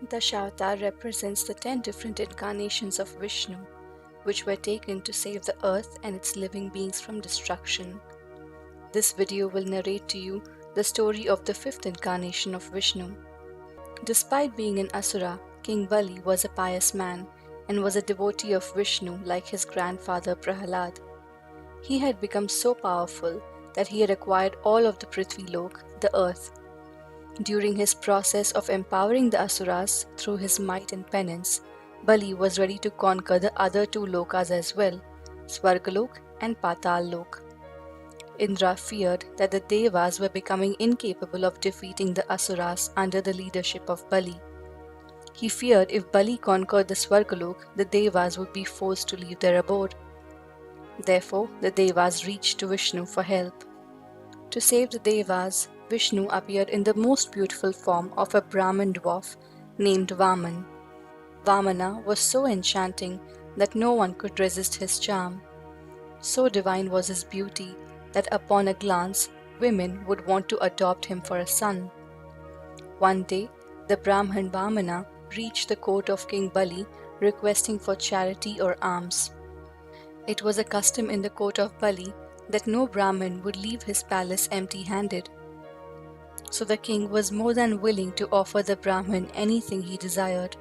Dashavtar represents the 10 different incarnations of Vishnu, which were taken to save the earth and its living beings from destruction. This video will narrate to you the story of the 5th incarnation of Vishnu. Despite being an Asura, King Bali was a pious man and was a devotee of Vishnu like his grandfather Prahalad. He had become so powerful that he had acquired all of the Prithvi Lok, the earth. During his process of empowering the Asuras through his might and penance, Bali was ready to conquer the other 2 lokas as well, Svargalok and Patal Lok. Indra feared that the Devas were becoming incapable of defeating the Asuras under the leadership of Bali. He feared if Bali conquered the Svargalok, the Devas would be forced to leave their abode. Therefore, the Devas reached to Vishnu for help. To save the Devas, Vishnu appeared in the most beautiful form of a Brahman dwarf named Vaman. Vamana was so enchanting that no one could resist his charm. So divine was his beauty that upon a glance, women would want to adopt him for a son. One day, the Brahman Vamana reached the court of King Bali requesting for charity or alms. It was a custom in the court of Bali that no Brahmin would leave his palace empty-handed. So the king was more than willing to offer the Brahmin anything he desired.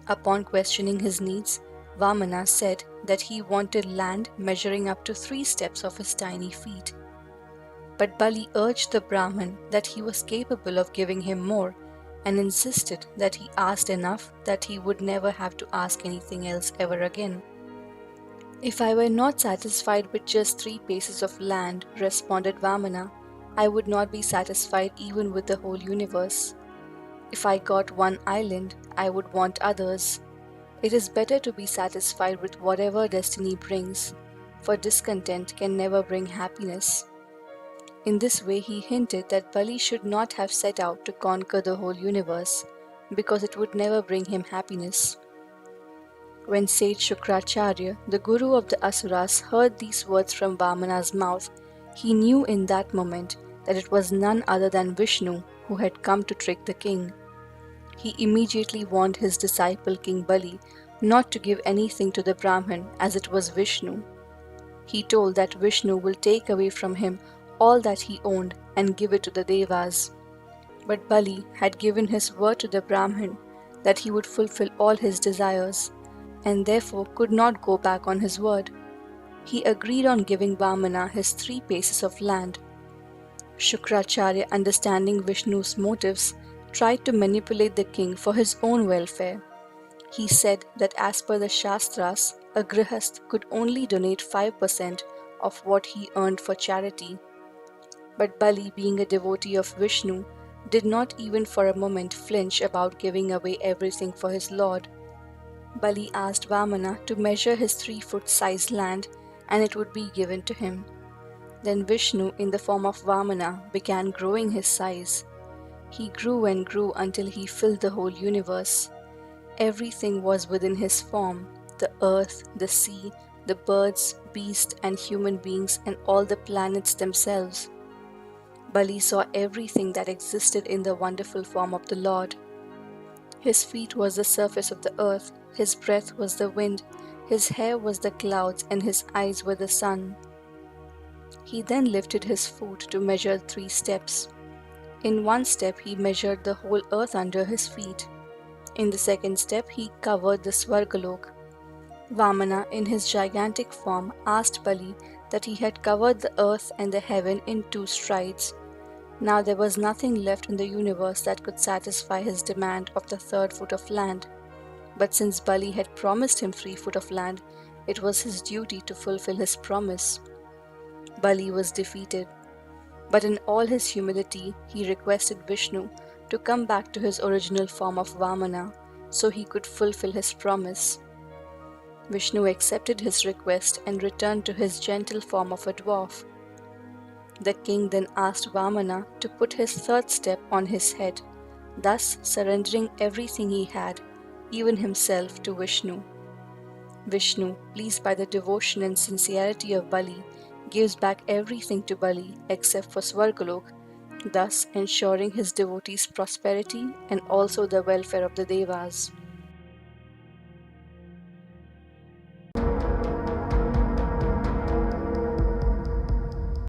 Upon questioning his needs, Vamana said that he wanted land measuring up to 3 steps of his tiny feet. But Bali urged the Brahmin that he was capable of giving him more and insisted that he asked enough that he would never have to ask anything else ever again. "If I were not satisfied with just 3 paces of land," responded Vamana, "I would not be satisfied even with the whole universe. If I got one island, I would want others. It is better to be satisfied with whatever destiny brings, for discontent can never bring happiness." In this way, he hinted that Bali should not have set out to conquer the whole universe, because it would never bring him happiness. When sage Shukracharya, the guru of the Asuras, heard these words from Vamana's mouth, he knew in that moment that it was none other than Vishnu who had come to trick the king. He immediately warned his disciple King Bali not to give anything to the Brahmin, as it was Vishnu. He told that Vishnu will take away from him all that he owned and give it to the Devas. But Bali had given his word to the Brahmin that he would fulfill all his desires, and therefore could not go back on his word. He agreed on giving Vamana his 3 paces of land. Shukracharya, understanding Vishnu's motives, tried to manipulate the king for his own welfare. He said that as per the Shastras, a grihast could only donate 5% of what he earned for charity. But Bali, being a devotee of Vishnu, did not even for a moment flinch about giving away everything for his lord. Bali asked Vamana to measure his 3-foot size land and it would be given to him. Then Vishnu, in the form of Vamana, began growing his size. He grew and grew until he filled the whole universe. Everything was within his form: the earth, the sea, the birds, beasts, and human beings, and all the planets themselves. Bali saw everything that existed in the wonderful form of the Lord. His feet was the surface of the earth, his breath was the wind, his hair was the clouds, and his eyes were the sun. He then lifted his foot to measure 3 steps. In 1 step he measured the whole earth under his feet. In the 2nd step he covered the Svargalok. Vamana, in his gigantic form, asked Bali that he had covered the earth and the heaven in 2 strides. Now there was nothing left in the universe that could satisfy his demand of the 3rd foot of land. But since Bali had promised him 3 foot of land, it was his duty to fulfill his promise. Bali was defeated. But in all his humility, he requested Vishnu to come back to his original form of Vamana so he could fulfill his promise. Vishnu accepted his request and returned to his gentle form of a dwarf. The king then asked Vamana to put his 3rd step on his head, thus surrendering everything he had, even himself, to Vishnu. Vishnu, pleased by the devotion and sincerity of Bali, gives back everything to Bali except for Svargalok, thus ensuring his devotees' prosperity and also the welfare of the devas.